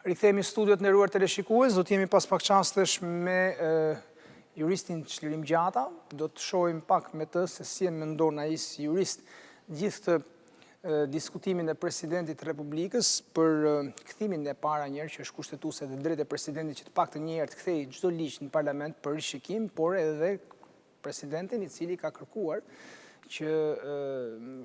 Rikthehemi studiot nderuar teleshikues, do të jemi pas pak çastesh me juristin Çlirim Gjata. Do të shohim pak me të se si e mendon ai si jurist gjithë të diskutimin e Presidentit të Republikës për kthimin e para një herë që është kushtetuese dhe drejtë e Presidentit që të paktën një herë të kthejë çdo ligj në Parlament për rishikim, por edhe Presidentin i cili ka kërkuar që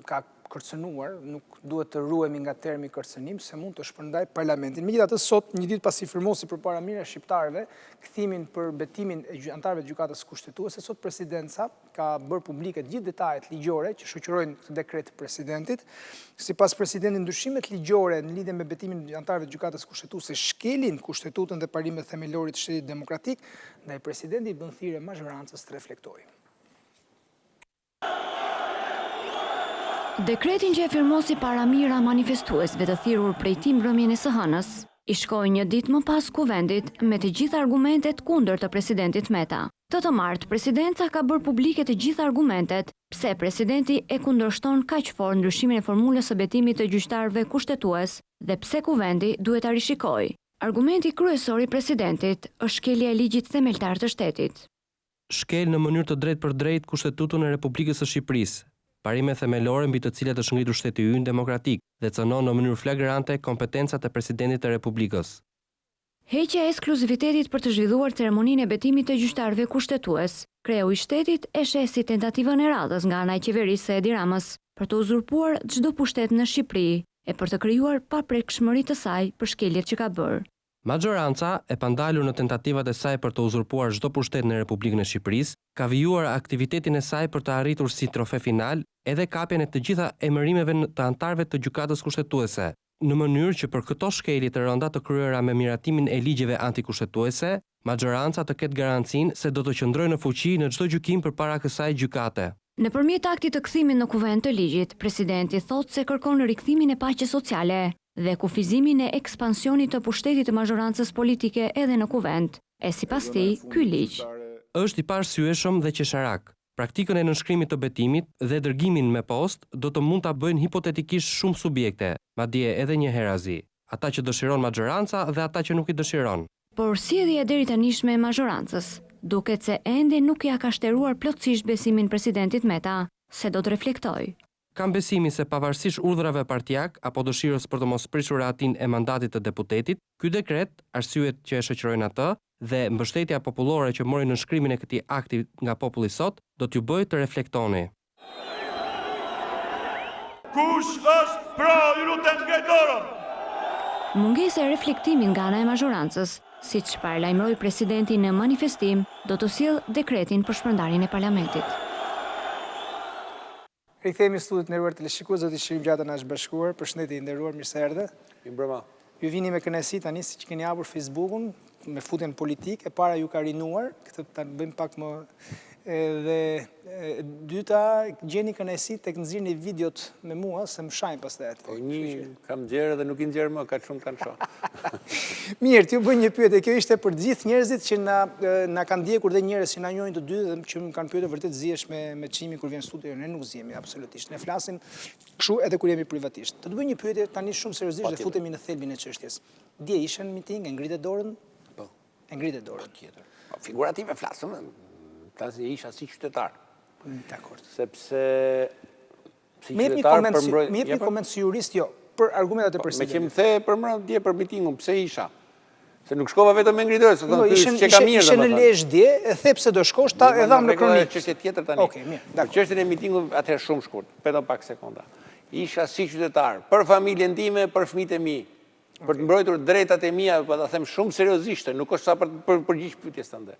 ka kërcënuar, nuk duhet të ruhemi nga termi kërcënim, se mund të shpërndaj Parlamentin. Megjithatë, sot, një ditë pasi firmosi përpara mirë shqiptarëve kthimin për betimin e anëtarëve të gjykatës kushtetuese, sot Presidenca ka bërë publike gjithë detajet ligjore që shoqërojnë këtë dekret të Presidentit. Sipas Presidentit, ndryshimet ligjore në lidhje me betimin e anëtarëve të gjykatës kushtetuese shkelin Kushtetutën dhe parimet themelore të Shtetit Demokratik, ndaj Presidenti bën thirrje mazhorancës të reflektojë. Dekretin që e firmosi para mira manifestuesve të thirrur prej timbrëmjen e së hënës, i shkoi një ditë më pas kuvendit me të gjitha argumentet kundër të presidentit Meta. Të martë, Presidenca ka bërë publike të gjitha argumentet pse presidenti e kundërshton kaq fort ndryshimin e formulës së betimit të gjyqtarëve kushtetues dhe pse kuvendi duhet ta rishikojë. Argumenti kryesor i presidentit është shkelja e ligjit themeltar të shtetit. Shkel në mënyrë të drejtë për drejtë Kushtetutën e Republikës së Shqipërisë, parime themelore mbi të cilat është ngritur shteti ynë demokratik dhe cënon në mënyrë flagrante kompetencat e Presidentit të Republikës. Heqja e ekskluzivitetit për të zhvilluar ceremoninë e betimit të gjyqtarëve kushtetues, kreu i shtetit e sheh si tentativën e radhës nga ana e qeverisë së Edi Ramës për të uzurpuar çdo pushtet në Shqipëri e për të krijuar paprekshmëri të saj për shkeljet që ka bërë. Majoranca, e pandalur në tentativat e saj për të uzurpuar çdo pushtet në Republikën e Shqipërisë, ka vijuar aktivitetin e saj për të arritur si trofe final edhe kapjen e të gjitha emërimeve të anëtarëve të gjykatës kushtetuese, në mënyrë që për këto shkelje të rënda të kryera me miratimin e ligjeve antikushtetuese, majoranca të ketë garancinë se do të qëndrojë në fuqi në çdo gjykim përpara kësaj gjykate. Nëpërmjet aktit të kthimit në kuvend të ligjit, presidenti thotë se kërkon rikthimin e paqes sociale dhe kufizimin e ekspansionit të pushtetit të majorancës politike edhe në kuvend. E sipas tij, ky ligj është i parsyeshëm dhe qesharak. Praktikën e nënshkrimit të betimit dhe dërgimin me post do të mund ta bëjnë hipotetikisht shumë subjekte, madje edhe një herazi. Ata që dëshiron majoranca dhe ata që nuk i dëshiron. Por sjellja e deritanishme e majorancës duket se ende nuk ja ka shtruar plotësisht besimin presidentit Meta se do të reflektojë. Kam besimin se pavarësisht urdhrave partijak apo dëshirës për të mos prishur atin e mandatit të deputetit, ky dekret, arsyet që e shoqërojnë atë dhe mbështetja popullore që mori nënshkrimin e këtij akti nga populli sot, do t'ju bëjë të reflektoni. Kush është pra, ju lutem ngej dorën? Mungesa e reflektimit nga ana e majorancës, siç paralajmëroi presidenti në manifestim, do të sjellë dekretin për shpërndarjen e Parlamentit. Rikthehemi studiot nderuar teleshikues, zoti Çlirim Gjata na është bashkuar. Përshëndetje i nderuar, mirë se erdhe. Mirëmbrëma. Ju vini me kënaqësi tani siç keni hapur Facebookun me futjen politik, e para ju ka rinuar, këtë ta bëjmë pak më dhe dyta gjeni kënaqësi tek nxirrni e videot me mua se më shajnë pastaj atë. Po një kam nxjerrë dhe nuk i nxjerr më, kaq shumë kanë shoh. Mirë, t'ju bëj një pyetje. Kjo ishte për të gjithë njerëzit që na kanë ndjekur dhe njerëz që na njohin të dy dhe që më kanë pyetur vërtet zihesh me çimi kur vjen në studio. Ne nuk zihemi absolutisht. Ne flasim kështu edhe kur jemi privatisht. Të bëj një pyetje tani shumë seriozisht dhe futemi në thelbin e çështjes. Dje ishe në miting, e ngritet dorën? Po. E ngritet dorën. Tjetër. Figurative flasëm, tani isha si qytetar. Dakor. Sepse si qytetar përmbroj. Më jep një koment si jurist, jo, për argumentat e presidentit. Me që më the përmbroj dje për mitingun, pse isha? Se nuk shkova vetëm me ngritur, se thonë që ka mirë. Ishe në Lezhë dje, e the pse do shkosh, ta e dham në kronik. Çështje tjetër tani. Okej, mirë, dakor. Çështjen e mitingut atëherë shumë shkurt, vetëm pak sekonda. Isha si qytetar, për familjen time, për fëmijët e mi, për të mbrojtur drejtat e mia, po ta them shumë seriozisht, nuk është sa për përgjigj pyetjes tënde.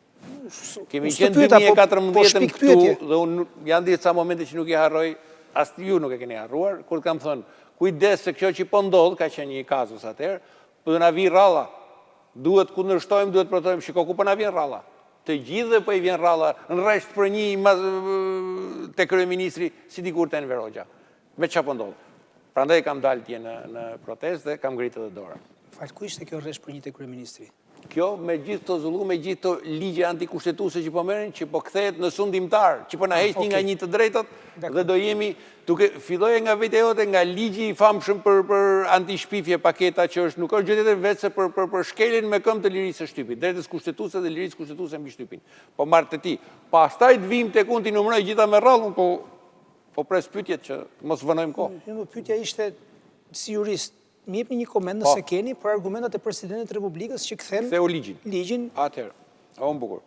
Kemi qenë 2014 këtu dhe unë janë disa momente që nuk i harroj, as ju nuk e keni harruar, kur kam thënë, kujdes se kjo që po ndodh, ka qenë një kazus atëherë, po do na vi rralla. Duhet kundërshtojmë, duhet protojmë, shiko ku po na vjen rralla. Të gjithë po i vjen rralla, në rresht për një te kryeministri si dikur te Enver Hoxha. Me çfarë po ndodh? Prandaj kam dalë tje në protestë dhe kam ngritur edhe dorën. Fal, ku ishte kjo rresht për një te kryeministri? Kjo me gjithë të zullu, me gjithë të ligje antikushtetuese që po merren, që po kthehet në sundimtar, që po na heq nga një të drejtat dhe do jemi duke filloje nga vetë jote, nga ligji i famshëm për antishpifje paketa që është nuk është gjë tjetër vetë se për shkeljen me këmbë të lirisë së shtypit, drejtës kushtetuese dhe lirisë kushtetuese mbi shtypin. Po marr te ti. Pastaj të vim tek unë ti numëroj gjitha me rrallën, po pres pyetjet që mos vënojmë kohë. Pyetja ishte si jurist. Mi jepni një koment nëse keni për argumentat e Presidentit të Republikës që ktheu ligjin. Atëherë, unë bukur.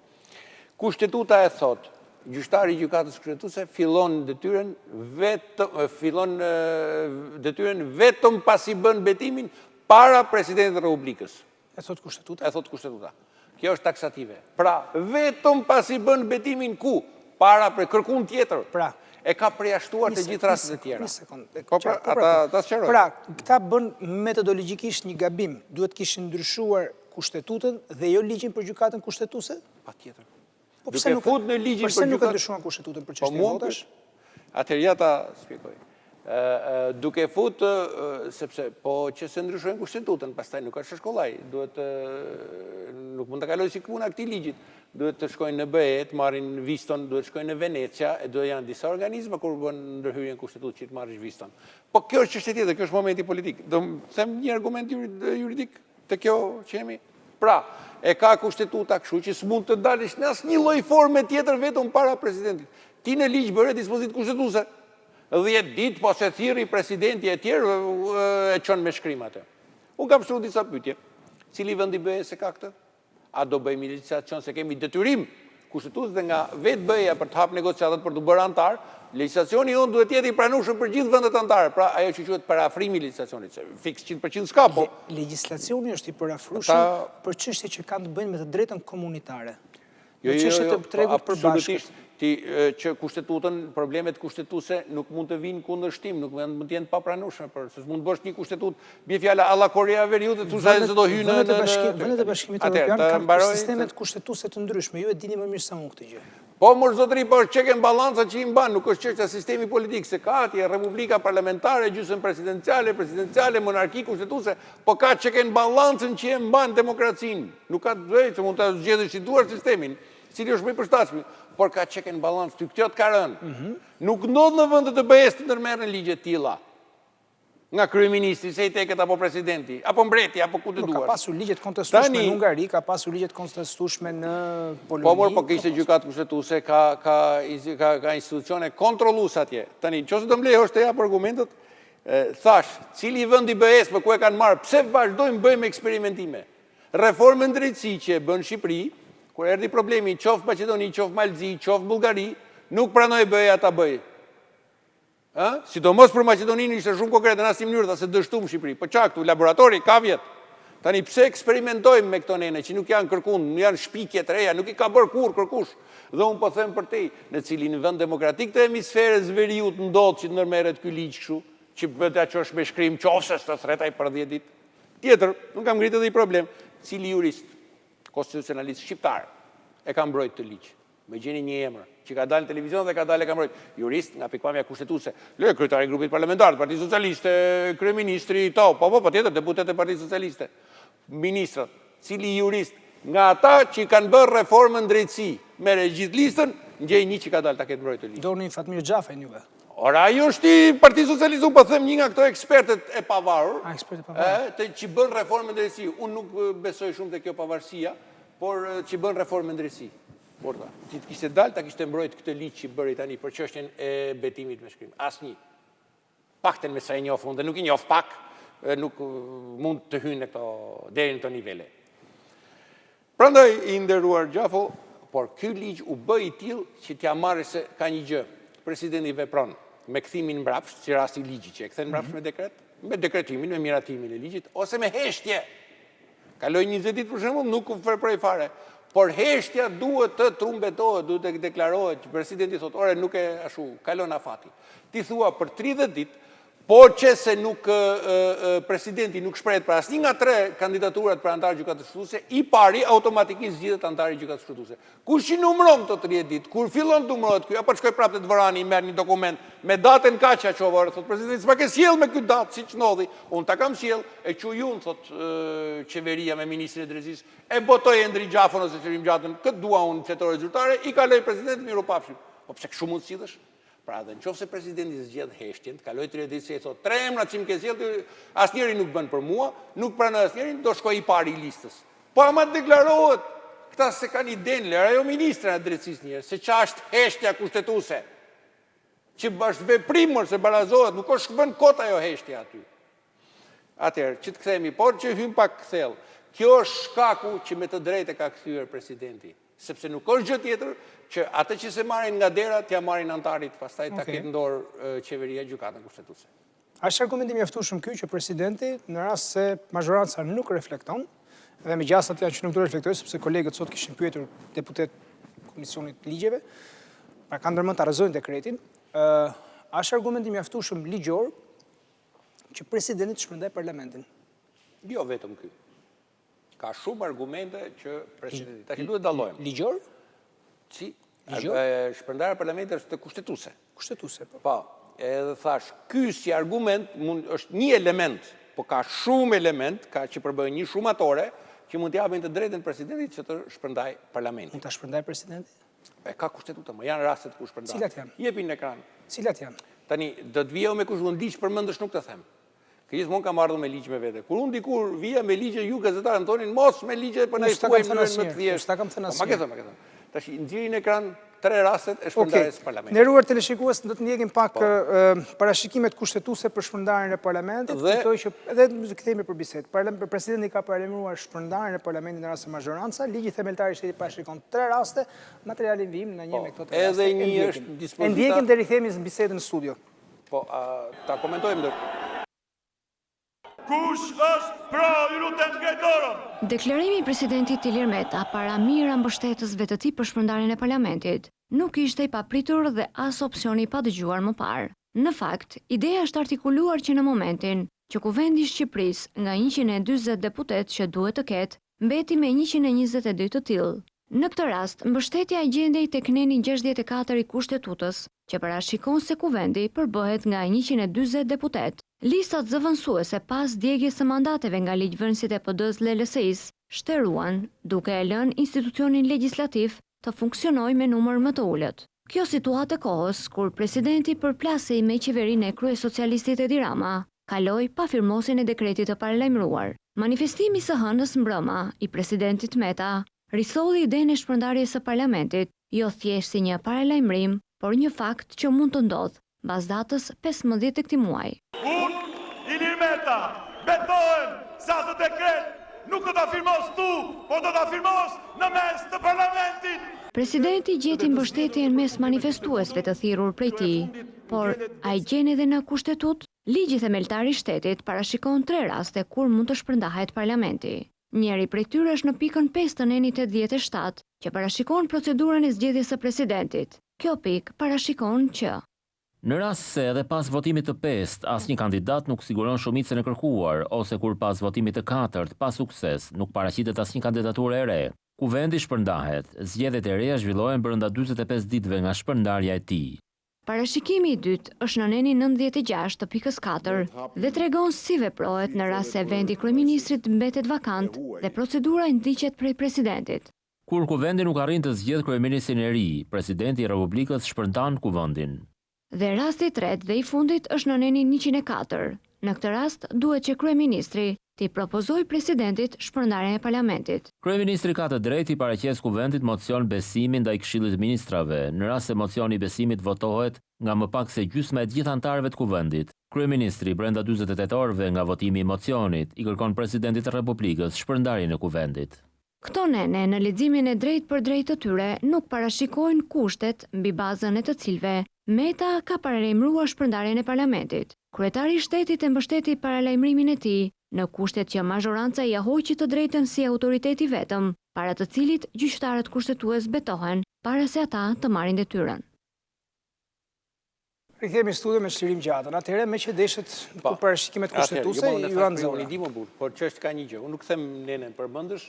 Kushtetuta e thot, gjyqtari i gjykatës kushtetuese fillon detyrën vetëm pasi bën betimin para Presidentit të Republikës. E thot kushtetuta? E thot kushtetuta. Kjo është taksative. Pra, vetëm pasi bën betimin ku? Para kërkun tjetër. Pra, e ka përjashtuar të gjithë rastet e tjera. Ta sqaroj. Pra, këta bën metodologjikisht një gabim, duhet kishin ndryshuar kushtetutën dhe jo ligjin për gjykatën kushtetuese? Patjetër. Po pse nuk e ndryshuan kushtetutën për çështjen e votash? Atëherë ja ta shpjegoj. Duke fut, sepse po që se ndryshojnë kushtetutën, pastaj nuk është shkollaj, nuk mund të kaloj si puna këtij ligjit. Duhet të shkojnë në BE, të marrin viston, duhet të shkojnë në Venecia, e do janë disa organizma kur bën ndërhyrjen kushtetutë që të marrësh viston. Po kjo është çështje tjetër, kjo është momenti politik. Do të them një argument juridik te kjo që jemi. Pra, e ka kushtetuta kështu që s'mund të dalësh në asnjë lloj forme tjetër vetëm para presidentit. Ti në ligj bëre dispozitë kushtetuese. 10 ditë po se thirri presidenti e tjerë e çon me shkrim atë. Unë kam shkruar disa pyetje. Cili vend i BE-s ka këtë? A do bëjmë legislacion se kemi detyrim kushtetues dhe nga vetë BE-ja për të hap negociatat për të bërë antar, legislacioni jonë duhet jetë i pranueshëm për gjithë vendet anëtare. Pra ajo që quhet parafrimi i legjislacionit, se fiks 100% s'ka, po. Legislacioni është i parafrueshëm për çështje që kanë të bëjnë me të drejtën komunitare. Jo, absolutisht. Që kushtetutën, problemet kushtetuese nuk mund të vinë kundër shtim, nuk mund të jenë papranueshme, se s'mund të bësh një kushtetutë, bie fjala alla Korea e Veriut, thua se do hyjë në vendet e Bashkimit Evropian kanë sistemet kushtetuese të ndryshme, ju e dini më mirë se unë këtë gjë. Po mor zotëri, po është check and balance që i mban, nuk është çështja sistemi politik, se ka atje republika parlamentare, gjysmë presidenciale, monarki kushtetuese, po ka check and balance që e mban demokracinë. Nuk ka drejtë që mund ta zgjedhësh si duar sistemin, cili është më i përshtatshëm, por ka check and balance, ty kjo të ka rënë. Nuk ndodh në vendet e BE-s të ndërmerren ligje të tilla. Nga kryeministri, se i teket apo presidenti, apo mbreti, apo ku të duar. Ka pasur ligje të kontestueshme në Hungari, ka pasur ligje të kontestueshme në Poloni. Po kishte gjykatë kushtetuese, ka institucione kontrolluese atje. Tani, nëse do mlejosh të jap argumentet, thash, cili vend i BE-s me ku e kanë marrë, pse vazhdojmë bëjmë eksperimentime? Reformën drejtësi që e bën Shqipëri, kur erdhi problemi, qoftë Maqedoni, qoftë Malzi, qoftë Bullgari, nuk pranoi BE-ja ta bëjë. Sidomos për Maqedoninë ishte shumë konkrete në asnjë mënyrë, se dështuam Shqipëri. Po çka këtu laboratori ka vjet. Tani pse eksperimentojmë me këto nene që nuk janë kërkuar, janë shpikje të reja, nuk i ka bërë kurrë kërkush. Dhe unë po them për te, në cilin vend demokratik të hemisferës veriut ndodh që të ndërmerret ky ligj kështu, që bëhet ajo është me shkrim qofse të thretaj për 10 ditë. Tjetër, nuk kam ngritur edhe i problem, cili jurist konstitucionalist shqiptar e ka mbrojtë të ligj. Me gjeni një emër, që ka dalë në televizion dhe ka dalë e ka mbrojtë. Jurist nga pikpamja kushtetuese. Kryetari i grupit parlamentar, Partisë Socialiste, kryeministri, po tjetër, deputet e Partisë Socialiste. Ministrat, cili jurist nga ata që kanë bërë reformën drejtësi, merre gjithë listën, ngjej një që ka dalë ta ketë mbrojtë të ligj. Dorni Fatmir Xhafaj juve. Ora, ajo është i Partisë Socialiste, unë po them një nga këto ekspertet e pavarur, që bën reformën drejtësi. Unë nuk besoj shumë te kjo pavarësia, por që bën reformën drejtësi. Porta, ti të kishte dalë, ta kishte mbrojtë këtë ligj që bëri tani për çështjen e betimit me shkrim. Asnjë. Pakten me sa e njoh unë, dhe nuk i njoh pak, nuk mund të hyjnë deri në këto nivele. Prandaj i nderuar Gjafo, por ky ligj u bë i tillë që t'ia marrë se ka një gjë. Presidenti vepron me kthimin mbrapsht, si rasti i ligjit që e kthen mbrapsht me dekretimin, me miratimin e ligjit, ose me heshtje. Kaloi 20 ditë për shembull, nuk u prej fare. Por heshtja duhet të trumbetohet, duhet të deklarohet, që presidenti thotë, ore, nuk e ashtu, kalon afati. Ti thua për 30 ditë, Por që se nuk presidenti nuk shprehet për asnjë nga 3 kandidaturat për antar gjykatës shkruese, i pari automatikisht zgjidhet antari i gjykatës shkruese. Kush i numëron këto 30 ditë? Kur fillon të numërohet ky, apo shkoj prapë te dvorani i merr një dokument me datën kaq çova, thot presidenti, s'ma ke sjell me ky datë siç ndodhi. Unë ta kam sjell, e quj unë, thot qeveria me ministrin e drejtësisë, e botoj Endri Gjafën ose Çlirim Gjatën, këtë dua unë fletore zyrtare, i kaloj presidentit, mirupafshim. Po pse kështu mund sillesh? Pra dhe nëse presidenti zgjedh heshtjen, të kaloj 30 ditë se i thot 3 emra që më ke sjellë, asnjëri nuk bën për mua, nuk pranoj asnjërin, do shkoj i pari i listës. Po ama deklarohet, këta se kanë idenë, lera jo ministra e drejtësisë njerë, se qa është heshtja kushtetuese, që është veprimër se barazohet, nuk është bën kot ajo heshtja aty. Atëherë, që të kthehemi, por që hym pak thellë. Kjo është shkaku që me të drejtë ka kthyer presidenti, sepse nuk është gjë tjetër që atë që se marrin nga dera t'ja marrin antarit, pastaj ta ketë dorë qeveria gjykatën kushtetuese. Është argumenti mjaftueshëm ky që presidenti, në rast se mazhoranca nuk reflekton, dhe me gjasat janë që nuk do reflektojnë, sepse kolegët sot kishin pyetur deputet Komisionit Ligjeve, pra kanë ndërmend ta rrëzojnë dekretin, është argumenti mjaftueshëm ligjor që presidenti të shpërndajë parlamentin. Jo vetëm ky. Ka shumë argumente që presidenti, tash duhet dallojmë. Ligjor? Si? Shpërndarja e parlamentit është kushtetuese. Kushtetuese, po. Po, edhe thash, ky si argument është një element, po ka shumë element, ka që përbëjnë një shumatore, që mund t'japin të drejtën presidentit që të shpërndaj parlamentin. Mund ta shpërndaj presidenti? Ka kushtetuta, më janë rastet ku shpërndaj. Cilat janë? Jepin në ekran. Cilat janë? Tani, do të vijeo me kush unë ligj përmendësh nuk të them. Gjithmonë kam ardhur me ligj me vete. Kur unë dikur vija me ligje, ju gazetarë më thonin mos me ligje për na i thuaj më të thjeshtë. Ta kam thënë asnjë. Ma ke thënë. Tash nxjerrin në ekran 3 rastet e shpërndarjes së parlamentit. Nderuar teleshikues, do të ndjekim pak parashikimet kushtetuese për shpërndarjen e parlamentit, kujtoj që edhe kthehemi për bisedë. Presidenti ka paralajmëruar shpërndarjen e parlamentit në rast se mazhoranca, ligji themeltar i shtetit parashikon 3 raste, materialin vim në një me këto 3 raste. Edhe një është dispozita. E ndjekim deri kthehemi në bisedën në studio. Po, ta komentojmë ndër. Kush është pra, ju lutem ngej dorën. Deklarimi i presidentit Çlirim Gjata para mira mbështetësve të tij për shpërndarjen e parlamentit nuk ishte i papritur dhe as opsioni i padëgjuar më parë. Në fakt, ideja është artikuluar që në momentin që Kuvendi i Shqipërisë nga 140 deputet që duhet të ketë, mbeti me 122 të tillë. Në këtë rast, mbështetja e gjendej tek neni 64 i Kushtetutës, që parashikon se Kuvendi përbëhet nga 140 deputet. Listat zëvendësuese pas djegjes së mandateve nga ligjvënësit e PD-s LLS-is shtëruan, duke e lënë institucionin legjislativ të funksionojë me numër më të ulët. Kjo situatë e kohës, kur presidenti përplasej me qeverinë e kryesocialistit Edi Rama, kaloi pa firmosin e dekretit të paralajmëruar. Manifestimi së hënës mbrëma i presidentit Meta risolli idenë e shpërndarjes së parlamentit, jo thjesht si një paralajmërim, por një fakt që mund të ndodhë mbas datës 15 të këtij muaji. Unë, Çlirim Gjata, betohem se atë dekret nuk do ta firmos tu, por do ta firmos në mes të parlamentit. Presidenti gjeti mbështetjen mes manifestuesve të thirrur prej tij, por ai gjen edhe në Kushtetut, ligji themeltar i shtetit parashikon 3 raste kur mund të shpërndahet parlamenti. Njëri prej tyre është në pikën 5 të nenit 87, që parashikon procedurën e zgjedhjes së presidentit. Kjo pikë parashikon që në rast se edhe pas votimit të 5, asnjë kandidat nuk siguron shumicën e kërkuar, ose kur pas votimit të 4, pa sukses, nuk paraqitet asnjë kandidaturë e re, Kuvendi shpërndahet, zgjedhjet e reja zhvillohen brenda 45 ditëve nga shpërndarja e tij. Parashikimi i dytë është në neni 96 të pikës 4 dhe tregon si veprohet në rast se vendi kryeministrit mbetet vakant dhe procedura i ndiqet prej presidentit. Kur Kuvendi nuk arrin të zgjedhë kryeministrin e ri, presidenti i Republikës shpërndan Kuvendin. Dhe rasti i tretë dhe i fundit është në nenin 104. Në këtë rast duhet që kryeministri t'i propozoj presidentit shpërndarjen e parlamentit. Kryeministri ka të drejtë i paraqes Kuvendit mocion besimi ndaj Këshillit të Ministrave, në rast se mocioni i besimit votohet nga më pak se gjysma e gjithë anëtarëve të Kuvendit. Kryeministri brenda 48 orëve nga votimi i mocionit i kërkon presidentit të Republikës shpërndarjen e Kuvendit. Këto nene në leximin e drejt për drejt të tyre nuk parashikojnë kushtet mbi bazën e të cilëve Meta ka paralajmëruar shpërndarjen e parlamentit. Kryetari i shtetit e mbështeti paralajmërimin e tij në kushtet që mazhoranca ia hoqi të drejtën si autoriteti vetëm, para të cilit gjyqtarët kushtetues betohen para se ata të marrin detyrën. Rikthehemi në studio me Çlirim Gjatën. Atëherë me që deshet ku parashikimet kushtetuese ju janë Unë nxorë. i di më burr, por ç'është ka një gjë. Unë nuk them nenën përmendësh,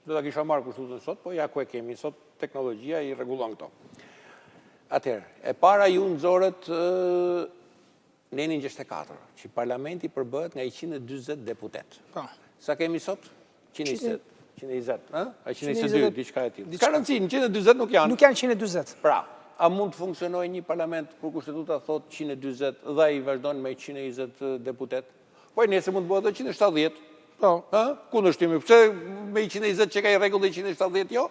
do ta kisha marrë kushtetutën sot, po ja ku e kemi sot, teknologjia i rregullon këto. Atëherë, e para ju nxorët nenin 64, që parlamenti përbëhet nga 140 deputet. Po. Sa kemi sot? 120. 120, ëh? 122, diçka e tillë. Ka rëndësi, 140 nuk janë. Nuk janë 140. Pra, a mund të funksionojë një parlament kur kushtetuta thot 140 dhe ai vazhdon me 120 deputet? Po nëse mund të bëhet edhe 170. Po. Ëh? Kundërshtimi. Pse me 120 që ka i rregull dhe 170 jo?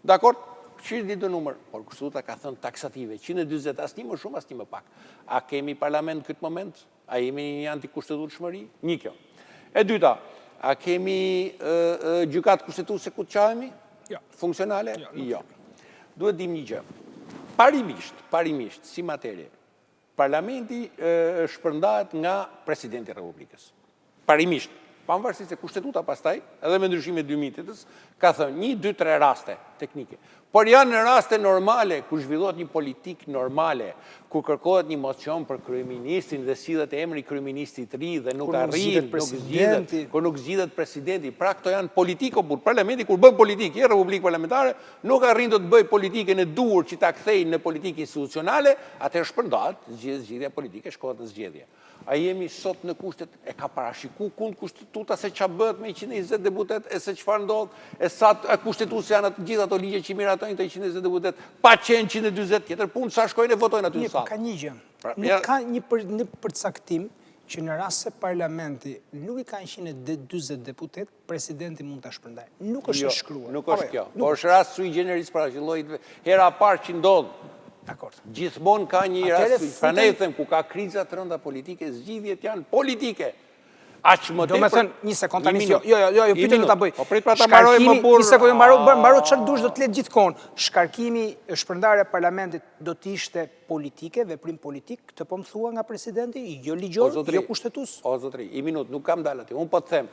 Dakor? Këshirë ditë numër, por kushtetuta ka thënë taksative, 140, asnjë më shumë, asnjë më pak. A kemi parlament në këtë moment? A jemi një antikushtetueshmëri? Një kjo. E dyta, a kemi gjykatë kushtetuese ku të qahemi? Jo. Funksionale? Jo. Duhet dim një gjë. Parimisht, si materie, parlamenti shpërndahet nga Presidenti i Republikës. Parimisht. Pavarësisht se kushtetuta pastaj, edhe me ndryshimin e 2000-s, ka thënë 1, 2, 3 raste teknike. Por janë në raste normale, ku zhvillohet një politik normale, ku kërkohet një mocion për kryeministrin dhe sillet emri kryeministit i ri dhe nuk arrin, nuk zgjidhet presidenti. Pra këto janë politikë, por parlamenti kur bën politikë, e Republikë Parlamentare, nuk arrin të bëjë politikën e duhur që ta kthejë në politikë institucionale, atëherë shpërndahet, zgjedhja politike shkohet në zgjedhje. A jemi sot në kushtet, e ka parashiku kund kushtetuta se qa bëhet me 120 deputet, e se qëfar ndodh, e sa kushtetuese janë atë gjithë ato ligje që miratojnë të 120 deputet, pa qenë 120 tjetër punë, sa shkojnë e votojnë aty në sallë. Ka një gjë. Nuk ka një përcaktim që në rast se parlamenti nuk i ka 140 deputet, presidenti mund të shpërndajë. Nuk është e shkruar. Nuk është kjo. Por është rast sui generis pra që llojit hera parë që ndodh. Gjithmonë ka një rast, pra ne them ku ka kriza të rënda politike, zgjidhjet janë politike. Do me thënë, një sekund tani, jo, pyetjen do ta bëj. Po prit pra ta mbaroj më burr. Një sekund, mbaro çfarë dush do të letë gjithkohon. Shkarkimi, shpërndarja e parlamentit do të ishte politike, veprim politik, këtë po më thua nga presidenti, jo ligjor, jo kushtetues. O zotri, i minut, nuk kam dalë aty. Unë po të them,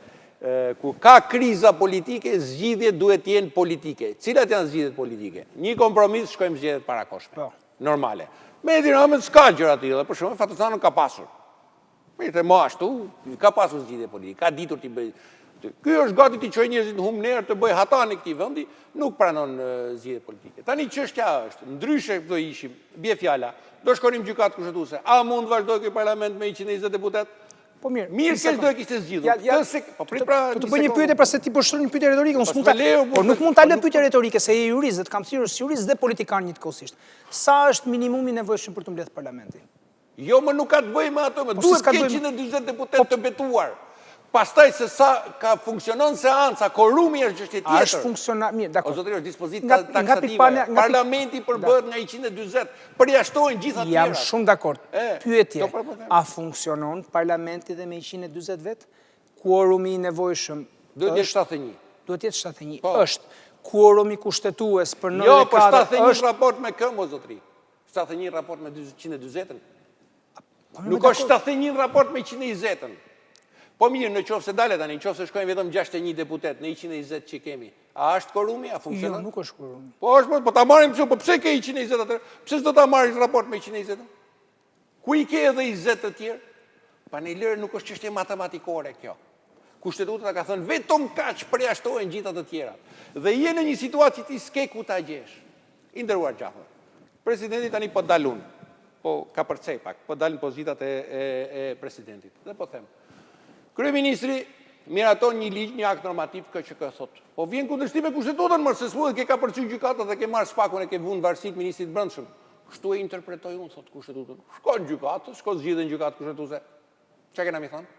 kur ka kriza politike, zgjidhjet duhet të jenë politike. Cilat janë zgjidhjet politike? Një kompromis, shkojmë zgjedhjet parakoshme. Normale. Me Edi Ramën s'ka gjëra të tilla, për shembull Fatësanën ka pasur. Mirë, më ashtu, ka pasur zgjidhje politike, ka ditur t'i bëj. Ky është gati t'i çojë njerëzit në humner të bëj hatan e këtij vendi, nuk pranon zgjidhje politike. Tani çështja është, ndryshe do ishim, bie fjala, do shkonim gjykatë kushtetuese. A mund vazhdoj ky parlament me 120 deputet? Po mirë. Mirë se do e kishte zgjidhur. Po prit pra, të bëj një pyetje pra se ti po shtron një pyetje retorike, unë s'mund ta. Po nuk mund ta lë pyetje retorike se je jurist dhe të kam thirrur si jurist dhe politikan njëkohësisht. Sa është minimumi i nevojshëm për të mbledh parlamentin? Jo, më nuk ka të bëjë me ato, më duhet të ketë 140 deputet të betuar. Pastaj se sa ka funksionon seanca, korumi është çështje tjetër. Është funksionar, mirë, dakor. O zotëri, është dispozita taksative. Parlamenti përbëhet nga 140, përjashtojnë gjitha tjera. Jam shumë dakord. Pyetje, a funksionon parlamenti dhe me 140 vet? Quorumi i nevojshëm duhet të jetë 71. Duhet të jetë 71. Është quorumi kushtetues për 94. Jo, për 71 raport me këmbë, o zotëri. 71 raport me 140-ën. Nuk është 71 raport me 120-ën. Po mirë, në qofë se dalet tani, në qofë se shkojnë vetëm 61 deputet në 120 që kemi, a është korumi, a funksionon? Jo, nuk është korumi. Po është, po ta marim që, po pse ke 120 atër? Pse s'do ta marrish raport me 120? Ku i ke edhe 20 të tjerë? Pa në lërë nuk është çështje matematikore kjo. Kushtetuta ka thënë vetëm kaq përjashtojnë gjitha të tjera. Dhe je në një situatë që ti s'ke ku ta gjesh. I nderuar gjafë. Presidenti tani po dalun. Po ka përcej pak, po dalin pozitat e presidentit. Dhe po them. Kryeministri miraton një ligj, një akt normativ KQK thot. Po vjen kundërshtim me kushtetutën, më se s'mund ke ka përcjell gjykata dhe ke marr spakun e ke vënë varësit ministrit brendshëm. Kështu e interpretoj unë, thot kushtetuton. Shko në gjykatë, shko zgjidhen gjykatë kushtetuese. Çka kena mi thënë?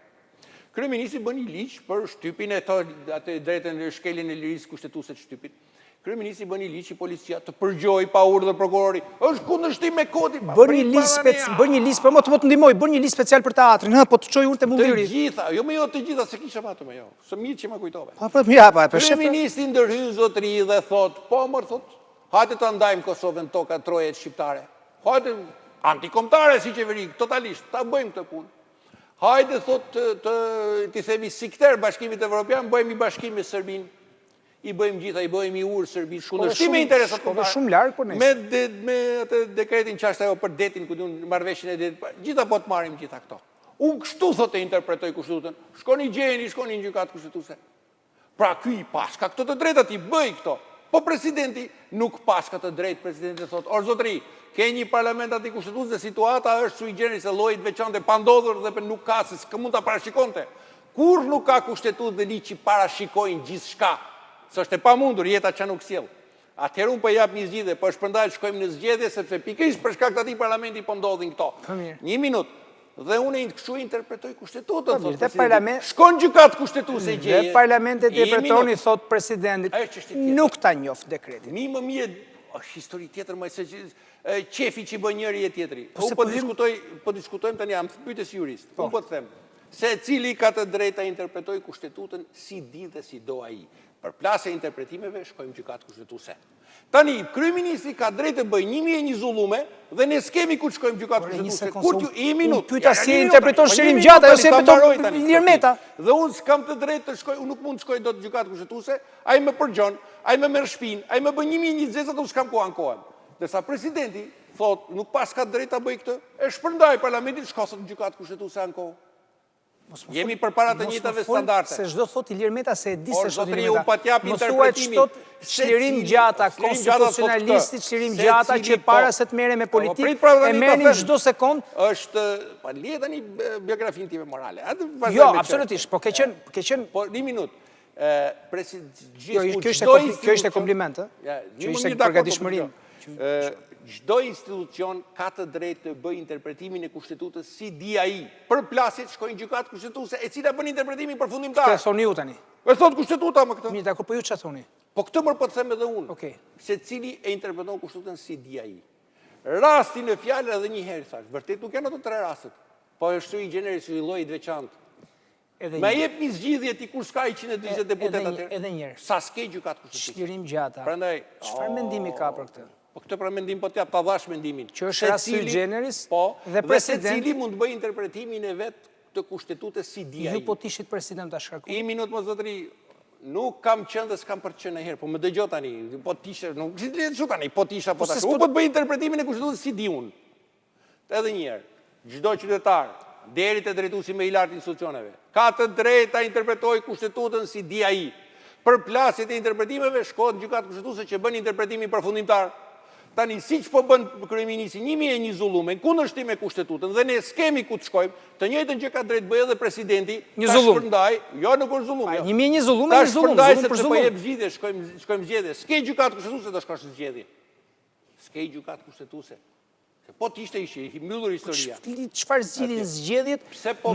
Kryeministri bën një ligj për shtypin e atë drejtën e shkeljen e lirisë kushtetuese të shtypit. Kryeministri bën një ligj që policia të përgjojë pa urdhër prokurori. Është kundërshtim me kodin. Bën një ligj, po më të ndihmoj, bën një ligj special për teatrin, po të çoj unë te mundiri. Të gjitha, jo më jo të gjitha se kisha ato më jo. Së mirë që më kujtove. Po mirë, po. Kryeministri ndërhyn zotëri dhe thot, po mor thot, hajde ta ndajmë Kosovën toka trojet shqiptare. Hajde antikombëtare si qeveri, totalisht, ta bëjmë këtë punë. Hajde thot të themi sikter Bashkimit Evropian, bëjmë i bashkim me Serbinë. i bëjmë gjitha, i bëjmë i urë Serbisë, kundërshtim me interesat kombëtare. Shumë larg po ne. Me atë dekretin që është ajo për detin, ku diun marrëveshjen e detit, gjitha po të marrim gjitha këto. Unë kështu thotë interpretoj kushtetutën. Shkoni gjeni, shkoni në gjykatë kushtetuese. Pra ky i paska këto të drejtat i bëj këto. Po presidenti nuk paska të drejtë, presidenti thotë, or zotëri, ke një parlament aty kushtetues dhe situata është sui generis e llojit veçantë pa ndodhur dhe nuk ka se mund ta parashikonte. Kur nuk ka kushtetues dhe ligj që parashikojnë gjithçka. S'është e pamundur, jeta që nuk sjell. Atëherë unë po jap një zgjidhje, po shpërndaj shkojmë në zgjedhje sepse pikërisht për shkak të atij parlamenti po ndodhin këto. Një minutë. Dhe unë kështu interpretoj kushtetutën, thotë presidenti. Shkon gjykatë kushtetuese gjeje. Dhe parlamentet interpretoni, thotë presidentit, nuk ta njoft dekretin. Mi më mirë, është histori tjetër më se qefi që bën njëri e tjetri. Unë po diskutojmë tani, jam pyetës jurist. Unë po të them se cili ka të drejtë ta interpretoj kushtetutën si di dhe si do ai. Për plasje interpretimeve shkojmë gjykatë kushtetuese. Tani, kryeministri ka drejtë të bëjë 1001 zullume dhe ne skemi ku shkojmë gjykatë kushtetuese. Unë pyeta si interpreton Çlirim Gjata, jo si interpreton Lirmeta. Dhe unë s'kam të drejtë të shkoj, unë nuk mund të shkoj dot gjykatë kushtetuese, ai më përgjon, ai më merr shtëpinë, ai më bën 1001 zezat, unë s'kam ku ankohem. Ndërsa presidenti thotë, nuk pas ka drejtë ta bëj këtë, e shpërndaj parlamentit, shkosët në gjykatë kushtetuese ankohu. Jemi përpara të njëjtave standarde. Se çdo thotë Ilir Meta se e di se çdo Ilir Meta. Më thuaj ç'thot Çlirim Gjata, konstitucionalisti Çlirim Gjata që para se të merre me politikë e merrin çdo sekond. Është, pa lihet tani biografinë time morale. Jo, absolutisht, po ke qenë Po një minutë. Kjo ishte kompliment, ë? Që ishte përgatishmërim. Çdo institucion ka të drejtë të bëjë interpretimin e kushtetutës si di ai. Për plasjet shkojnë gjykatë kushtetuese, e cila bën interpretimin përfundimtar. Këtë thoni ju tani. E thot kushtetuta më këtë. Mirë, dakor, po ju çfarë thoni? Po këtë më po të them edhe unë. Okej. Se cili e interpreton kushtetuesën si di ai. Rasti në fjalë edhe një herë thash, vërtet nuk janë ato tre rastet. Po është sui generis i llojit veçantë. Ma jep një zgjidhje ti kur s'ka 140 deputet atëherë. Edhe një herë. Sa s'ke gjykatë kushtetuese. Çlirim Gjata. Prandaj, çfarë mendimi ka për këtë? Po këtë pra mendim po t'jap ta dhash mendimin. Që është rast sui generis dhe secili mund të bëjë interpretimin e vet të kushtetutës si di ai. Ju po tishit president ta shkarkoj. Një minutë më zotëri, nuk kam qenë dhe s'kam për të qenë herë, po më dëgjoj tani, po tisha, nuk si le të thotë tani, po tisha po tash. Unë po të bëj interpretimin e kushtetutës si di unë. Edhe një herë, çdo qytetar, deri te drejtuesi më i lartë institucioneve, ka të drejtë ta interpretojë kushtetutën si di ai. Për plasjet e interpretimeve shkohet në gjykatë kushtetuese që bën interpretimin përfundimtar. Tani, siç po bën kryeministri 1001 zullume, kundërshtim me kushtetutën dhe ne skemi ku të shkojmë, të njëjtën që ka drejtë bëjë edhe presidenti, ta shpërndaj, jo nuk është zullume. 1001 zullume, ta shpërndaj sepse po jep zgjidhje, shkojmë zgjedhje. S'ke gjykatë kushtetuese do shkosh në zgjedhje. S'ke gjykatë kushtetuese. Po t'ishte i mbyllur historia. Çfarë zgjidhin zgjedhjet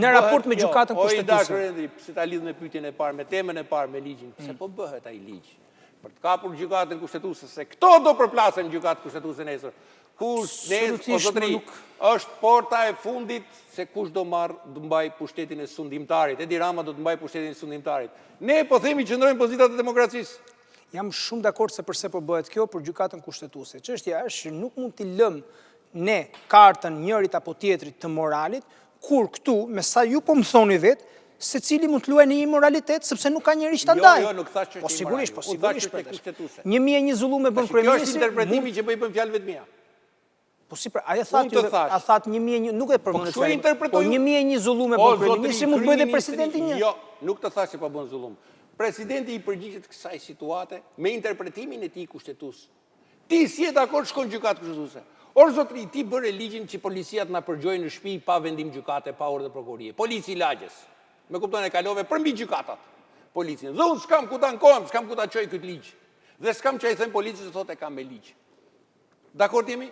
në raport me gjykatën kushtetuese? O i dakë, pse ta lidh me pyetjen e parë, me temën e parë, me ligjin, pse po bëhet ai ligj? Për të kapur gjykatën kushtetuese, se këto do përplasen në gjykatë kushtetuese nesër. Kush nesër, o zotëri, është porta e fundit se kush do mbaj pushtetin e sundimtarit. Edi Rama do të mbaj pushtetin e sundimtarit. Ne po themi që ndrojmë pozitat e demokracisë. Jam shumë dakord se përse po bëhet kjo për gjykatën kushtetuese. Çështja është që nuk mund t'i lëm ne kartën njërit apo tjetrit të moralit, kur këtu, me sa ju po më thoni vetë, se cili mund të luaj në immoralitet, sepse nuk ka njëri që ta ndaj. Jo, nuk thash që është sigurisht, po sigurisht. Kushtetuese. 1001 zullume bën kryeministri. Kjo është interpretimi që bëjmë fjalëve të mia. Po si pra, ajo thatë, a thatë 1001, nuk e përmendet fjalë. Po 1001 zullume bën kryeministri, mund të bëjë dhe presidenti një. Jo, nuk të thash që po bën zullum. Presidenti i përgjigjet kësaj situate me interpretimin e tij kushtetues. Ti si je dakord shkon gjykatë kushtetuese? Or zotri, ti bëre ligjin që policia të na përgjojë në shtëpi pa vendim gjykate, pa urdhë prokurorie. Polici lagjes. Me kupton e kalove për mbi gjykatat. Policin. Dhe unë s'kam ku ta ankohem, s'kam ku ta çoj këtë ligj. Dhe s'kam që i them policisë se thotë e kam me ligj. Dakord jemi?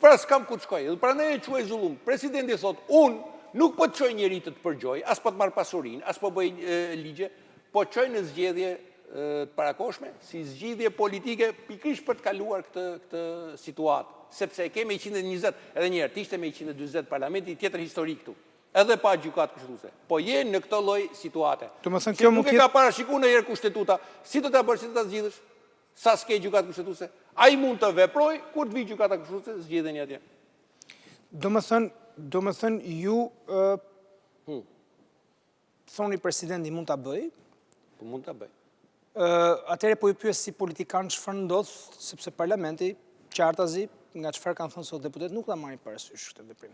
Pra s'kam ku të shkoj. Dhe prandaj e quaj zullum. Presidenti thotë, unë nuk po të çoj njeri të përgjoj, as po të marr pasurinë, as po bëj ligje, po çoj në zgjedhje të parakoshme, si zgjidhje politike pikërisht për të kaluar këtë situatë. Sepse e kemi 120, edhe një herë, ishte me 140 parlamenti, tjetër histori këtu. Edhe pa gjykatë kushtetuese. Po je në këtë lloj situate. Se nuk e ka parashikuar ndonjëherë kushtetuta, si do ta bësh, si do ta zgjidhësh? Sa s'ke gjykatë kushtetuese? Ai mund të veproj, kur të vi gjykata kushtetuese, zgjidheni atje. Domethënë ju thoni presidenti mund ta bëj? Po mund ta bëj. Atëherë po i pyes si politikan çfarë ndodh, sepse Parlamenti qartazi nga çfarë kanë thënë sot deputet nuk ta marrin parasysh këtë veprim.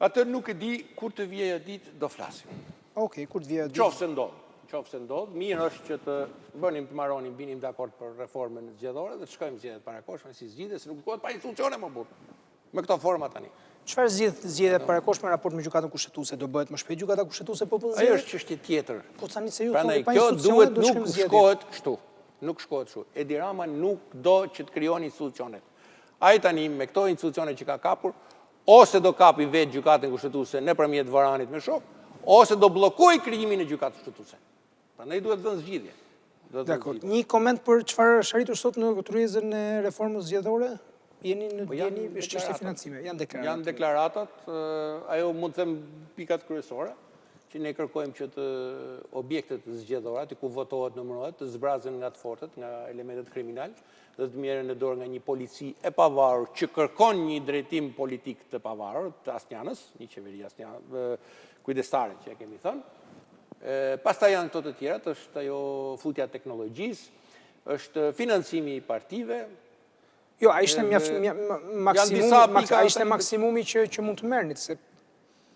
Atë nuk e di kur të vijë ajo ditë do flasim. Okej, kur të vijë ajo ditë. Qofse ndodh, mirë është që të bënim të marronim, binim dakord për reformën zgjedhore dhe të shkojmë zgjedhjet parakoshme si zgjidhje, se nuk duhet pa institucione më burr. Me këto forma tani. Çfarë zgjedhje parakoshme në raport me gjykatën kushtetuese do bëhet më shpejt gjykata kushtetuese po po Ajo është çështje tjetër. Po tani se ju Prandaj thonë pa kjo institucione duhet do nuk shkojmë shkohet kështu. Nuk shkohet kështu. Edi Rama nuk do që të krijoni institucionet. Ai tani me këto institucione që ka kapur, ose do kapi vetë gjykatën kushtetuese nëpërmjet varanit me shok, ose do bllokoj krijimin e gjykatës kushtetuese. Prandaj duhet të dhënë zgjidhje. Dakor. Një koment për çfarë është arritur sot në kryezën e reformës zgjedhore? Jeni është çështje financime, janë deklaratat. Janë deklaratat, ajo mund të them pikat kryesore, që ne kërkojmë që të objektet zgjedhore, ku votohet numërohet, të zbrazen nga të fortët, nga elementet kriminal, dhe të merren në dorë nga një polici e pavarur që kërkon një drejtim politik të pavarur, të asnjanës, një qeveri kujdestare që e kemi thënë. Pastaj janë këto të tjerat, është ajo futja teknologjisë, është financimi i partive. Jo, a ishte maksimumi që mund të merrnit, se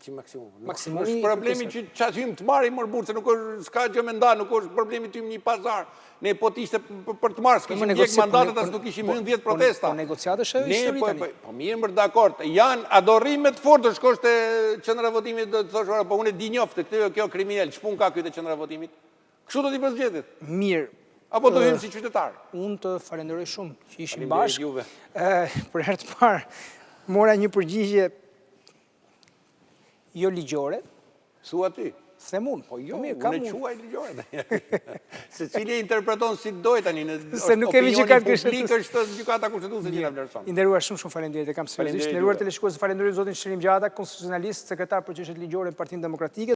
që maksimumi. Maksimumi është problemi që çfarë hym të marrim më burr, se nuk është s'ka gjë më nda, nuk është problemi të hym një pazar. Ne po të ishte për të marrë, s'kishim ndjek mandatet, as nuk kishim hyrë 10 protesta. Po negociatësh edhe histori tani. Po mirë, më dakord. Janë adorrime të fortë, shkosh te qendra votimit do të thosh, po unë di njoftë, kjo kriminal, ç'pun ka ky te qendra votimit? Kështu do t'i bëj zgjedhjet. Mirë. Apo do hym si qytetar? Unë të falenderoj shumë që ishim bashkë. Për herë të parë mora një përgjigje jo ligjore. Thua ti? Them unë. Po jo, unë e quaj ligjore. Se cili e interpreton si doj tani. Se nuk kemi gjykat publik është gjykata kushtetuese që na vlerëson. I nderuar shumë faleminderit, e kam seriozisht. Nderuar teleshikues, falenderoj zotin Çlirim Gjata, konstitucionalist, sekretar për çështjet ligjore në Partinë Demokratike.